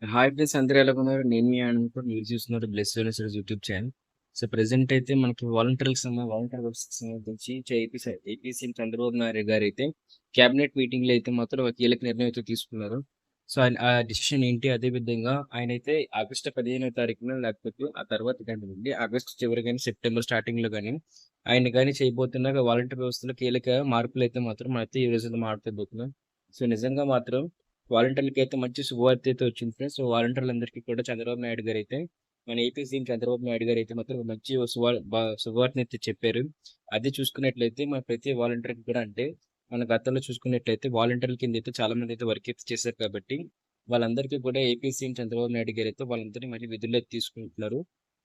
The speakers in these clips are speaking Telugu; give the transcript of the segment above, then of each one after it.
హాయ్ ఫ్రెండ్స్, అందరూ ఎలా ఉన్నారు? నేను మీ అనుకుంటూ మీరు చూస్తున్నారు bless wellness YouTube channel. So present అయితే మనకి వాలంటీర్ వ్యవస్థకి సంబంధించి ఏపీ సీఎం చంద్రబాబు నాయుడు గారు అయితే క్యాబినెట్ మీటింగ్ లో అయితే మాత్రం ఒక కీలక నిర్ణయం అయితే తీసుకున్నారు. సో ఆయన ఆ డిసిషన్ ఏంటి, అదే విధంగా ఆయన అయితే ఆగస్టు 15వ తారీఖున లేకపోతే ఆ తర్వాత కానివ్వండి, ఆగస్టు చివరి కానీ సెప్టెంబర్ స్టార్టింగ్ లో కానీ ఆయన కానీ చేయబోతున్న వాలంటీర్ వ్యవస్థలో కీలక మార్పులు అయితే మాత్రం అయితే ఈ రోజు మాట్లాడబోతున్నాం. సో నిజంగా మాత్రం వాలంటీర్లకి అయితే మంచి శుభవార్త అయితే వచ్చింది ఫ్రెండ్స్. సో వాలంటీర్లందరికీ కూడా చంద్రబాబు నాయుడు గారు అయితే, మన ఏపీ సీఎం చంద్రబాబు నాయుడు గారు అయితే మాత్రం ఒక మంచి శుభవార్తని అయితే చెప్పారు. అది చూసుకున్నట్లయితే మన ప్రతి వాలంటీర్కి కూడా అంటే మన గతంలో చూసుకున్నట్లయితే వాలంటీర్ల కింద అయితే చాలా మంది అయితే వర్క్ అయితే చేశారు కాబట్టి వాళ్ళందరికీ కూడా ఏపీ సీఎం చంద్రబాబు నాయుడు గారు అయితే వాళ్ళందరినీ మరి విధుల్లో అయితే తీసుకుంటున్నారు.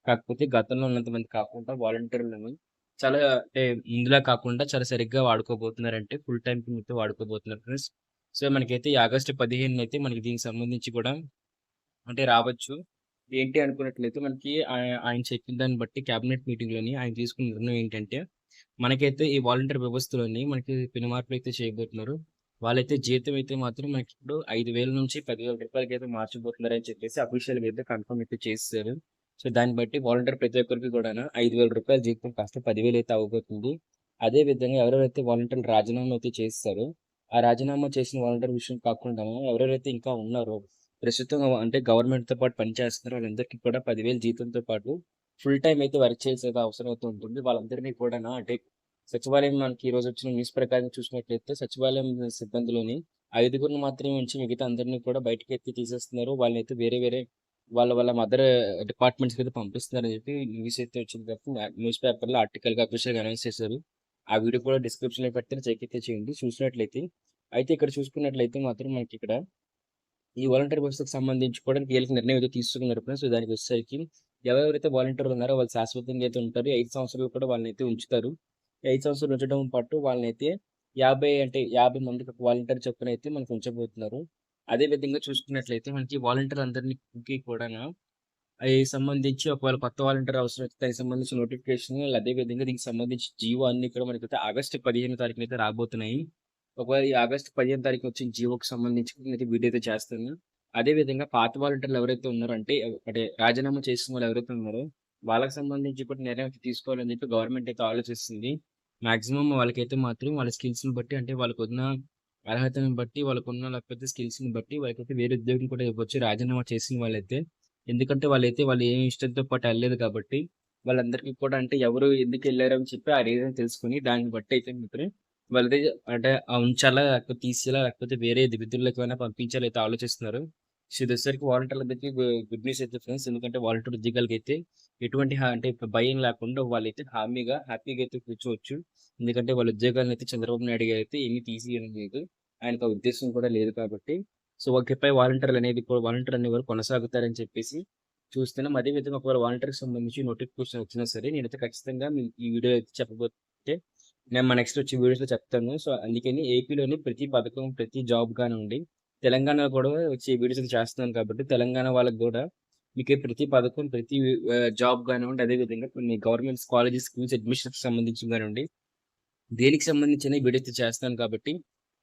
కాకపోతే గతంలో ఉన్నంత మంది కాకుండా వాలంటీర్లను చాలా అంటే ముందులా కాకుండా చాలా సరిగ్గా వాడుకోబోతున్నారంటే ఫుల్ టైం కింద వాడుకోబోతున్నారు ఫ్రెండ్స్. సో మనకైతే ఈ ఆగస్టు 15 అయితే మనకి దీనికి సంబంధించి కూడా అంటే రావచ్చు. ఏంటి అనుకున్నట్లయితే మనకి ఆయన చెప్పిన దాన్ని బట్టి క్యాబినెట్ మీటింగ్‌లోని ఆయన తీసుకున్న నిర్ణయం ఏంటంటే, మనకైతే ఈ వాలంటీర్ వ్యవస్థలోని మనకి పెను మార్పులైతే చేయబోతున్నారు. వాళ్ళైతే జీతం అయితే మాత్రం మనకిప్పుడు 5,000 నుంచి 10,000 రూపాయలకైతే మార్చబోతున్నారని చెప్పేసి అఫీషియల్‌గా అయితే కన్ఫర్మ్ అయితే చేసేసారు. సో దాన్ని బట్టి వాలంటీర్ ప్రతి ఒక్కరికి కూడాను రూ. 5,000 జీతం కాస్త 10,000 అయితే అవ్వబోతుంది. అదే విధంగా ఎవరెవరైతే వాలంటీర్లు రాజీనామా అయితే చేసేసారో, ఆ రాజీనామా చేసిన వాలంటీర్ విషయం కాకుండా ఎవరెవరైతే ఇంకా ఉన్నారో ప్రస్తుతం అంటే గవర్నమెంట్‌తో పాటు పనిచేస్తున్నారు. వాళ్ళందరికీ కూడా 10,000 జీతంతో పాటు ఫుల్ టైమ్ అయితే వర్క్ చేసే అవసరం అయితే ఉంటుంది. వాళ్ళందరినీ కూడాను అంటే సచివాలయం మనకి ఈరోజు వచ్చిన న్యూస్ ప్రకారం చూసినట్లయితే సచివాలయం సిబ్బందిలోని ఐదుగురిని మాత్రమే ఉంచి మిగతా అందరిని కూడా బయటికైతే తీసేస్తున్నారు. వాళ్ళనైతే వేరే వేరే వాళ్ళ మదర్ డిపార్ట్మెంట్స్‌కి అయితే పంపిస్తున్నారని చెప్పి న్యూస్ అయితే వచ్చింది కాబట్టి న్యూస్ పేపర్‌లో ఆర్టికల్‌గా అఫీషియల్‌గా అనౌన్స్ చేశారు. ఆ వీడియో కూడా డిస్క్రిప్షన్‌లో పెడతాను, చెక్ అయితే చేయండి. చూసినట్లయితే అయితే ఇక్కడ చూసుకున్నట్లయితే మాత్రం మనకిక్కడ ఈ వాలంటీర్ వ్యవస్థకు సంబంధించి కూడా కీలక నిర్ణయం అయితే తీసుకున్నారు ఫ్రెండ్స్. సో దానికి వచ్చేసరికి ఎవరెవరైతే వాలంటీర్లు ఉన్నారో వాళ్ళు శాశ్వతంగా అయితే ఉంటారు. 5 సంవత్సరాలు కూడా వాళ్ళనైతే ఉంచుతారు. ఈ 5 సంవత్సరాలు ఉంచడం పాటు వాళ్ళనైతే 50 మందికి ఒక వాలంటీర్ చొప్పున అయితే మనకు ఉంచబోతున్నారు. అదే విధంగా చూసుకున్నట్లయితే మనకి వాలంటీర్లందరికీ కూడాను సంబంధించి ఒకవేళ కొత్త వాలంటీర్ అవసరం అయితే దానికి సంబంధించిన నోటిఫికేషన్ అదే విధంగా దీనికి సంబంధించి జీవో అన్నీ కూడా మనకైతే ఆగస్టు 15 తారీఖున అయితే రాబోతున్నాయి. ఒకవేళ ఈ ఆగస్టు 15 తారీఖు వచ్చిన జీవోకి సంబంధించి నేనైతే వీడియో అయితే చేస్తాను. అదే విధంగా పాత వాలంటీర్లు ఎవరైతే ఉన్నారో అంటే రాజీనామా చేసిన వాళ్ళు ఎవరైతే ఉన్నారో వాళ్ళకి సంబంధించి కూడా నిర్ణయం అయితే తీసుకోవాలని చెప్పి గవర్నమెంట్ అయితే ఆలోచిస్తుంది. మాక్సిమం వాళ్ళకైతే మాత్రం వాళ్ళ స్కిల్స్‌ని బట్టి అంటే వాళ్ళకున్న అర్హతను బట్టి, వాళ్ళకున్న లేకపోతే స్కిల్స్‌ని బట్టి వాళ్ళకైతే వేరే ఉద్యోగం కూడా ఇవ్వచ్చు రాజీనామా చేసిన వాళ్ళైతే. ఎందుకంటే వాళ్ళు ఏ ఇష్టంతో పాటు ఎళ్ళలేదు కాబట్టి, వాళ్ళందరికీ కూడా అంటే ఎవరు ఎందుకెళ్లారని చెప్పి ఆ రీజన్ తెలుసుకొని దాన్ని బట్టి అయితే మాత్రం వాళ్ళది అంటే ఉంచాలా? లేకపోతే తీసేయాలా? లేకపోతే వేరే విధుల్లోకైనా పంపించాలా అయితే ఆలోచిస్తున్నారు. సో ఇదొచ్చేసరికి వాలంటీర్లందరికీ గుడ్ న్యూస్ అయితే ఫ్రెండ్స్. ఎందుకంటే వాలంటీర్ ఉద్యోగాలకైతే ఎటువంటి అంటే భయం లేకుండా వాళ్ళైతే హ్యాపీగా అయితే కూర్చోవచ్చు. ఎందుకంటే వాళ్ళ ఉద్యోగాలనైతే చంద్రబాబు నాయుడు గారైతే ఏమీ తీసేయడం లేదు. ఆయనకు ఆ ఉద్దేశ్యం కూడా లేదు కాబట్టి. సో ఓకేపై వాలంటీర్ అనేవారు కొనసాగుతారని చెప్పేసి చూస్తున్నాం. అదే విధంగా ఒకవేళ వాలంటీర్‌కి సంబంధించి నోటిఫికేషన్ వచ్చినా సరే నేనైతే ఖచ్చితంగా ఈ వీడియో అయితే చెప్పబోతే నేను నెక్స్ట్ వచ్చే వీడియోస్‌లో చెప్తాను. సో అందుకని ఏపీలోని ప్రతి పథకం, ప్రతి జాబ్ కానివ్వండి, తెలంగాణలో కూడా వచ్చే వీడియోస్ అయితే చేస్తున్నాను కాబట్టి తెలంగాణ వాళ్ళకి గూడా మీకు ప్రతి పథకం, ప్రతి జాబ్ కానివ్వండి, అదే విధంగా కొన్ని గవర్నమెంట్స్ కాలేజెస్, స్కూల్స్ అడ్మిషన్స్‌కి సంబంధించి కానివ్వండి, దేనికి సంబంధించిన వీడియో అయితే చేస్తాను కాబట్టి,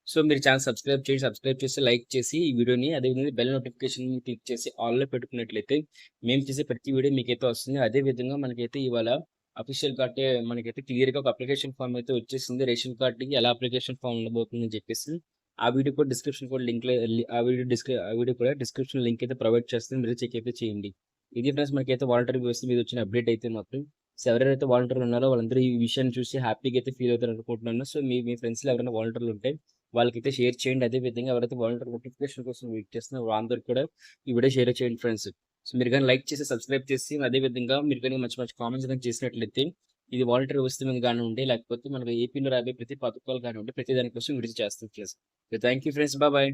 సో మీరు ఛానల్ సబ్స్క్రైబ్ చేయండి. సబ్స్క్రైబ్ చేసి, లైక్ చేసి ఈ వీడియోని అదేవిధంగా బెల్ నోటిఫికేషన్ క్లిక్ చేసి ఆల్‌లో పెట్టుకున్నట్లయితే మేము చేసే ప్రతి వీడియో మీకైతే వస్తుంది. అదే విధంగా మనకైతే ఇవాళ అఫీషియల్‌గా అంటే మనకైతే క్లియర్‌గా ఒక అప్లికేషన్ ఫార్మ్ అయితే వచ్చేసింది. రేషన్ కార్డ్‌కి ఎలా అప్లికేషన్ ఫార్మ్ ఉండబోతుందని చెప్పేసి. ఆ వీడియో కూడా డిస్క్రిప్షన్ కూడా లింక్‌లో ఆ వీడియో కూడా డిస్క్రిప్షన్ లింక్ అయితే ప్రొవైడ్ చేస్తాను. మీరు చెక్ అయితే చేయండి. ఇది ఫ్రెండ్స్ మనకైతే వాలంటరీ వ్యవస్థ మీద వచ్చిన అప్డేట్ అయితే మాత్రం. సో ఎవరెవరైతే వాలంటీర్లు ఉన్నారో వాళ్ళందరూ ఈ విషయాన్ని చూసి హ్యాపీగా అయితే ఫీల్ అవుతారు అనుకుంటున్నాను. సో మీ ఫ్రెండ్స్‌లో ఎవరైనా వాలంటీర్లు ఉంటే వాళ్ళకైతే షేర్ చేయండి. అదే విధంగా ఎవరైతే వాలంటీర్ నోటిఫికేషన్ కోసం వెయిట్ చేస్తున్నారో వాళ్ళందరికీ కూడా ఈ వీడియో షేర్ చేయండి ఫ్రెండ్స్. సో మీరు గాని లైక్ చేసి, సబ్స్క్రైబ్ చేసి అదే విధంగా మీరు గాని మంచి మంచి కామెంట్స్ గాని చేసినట్లయితే ఇది వాలంటీర్ వ్యవస్థ మీద కానివ్వండి, లేకపోతే మనకు ఏపీలో రాబోయే ప్రతి పథకాలు కానివ్వండి, ప్రతి దాని కోసం వీడియో చేస్తాం friends. Thank you friends. Bye.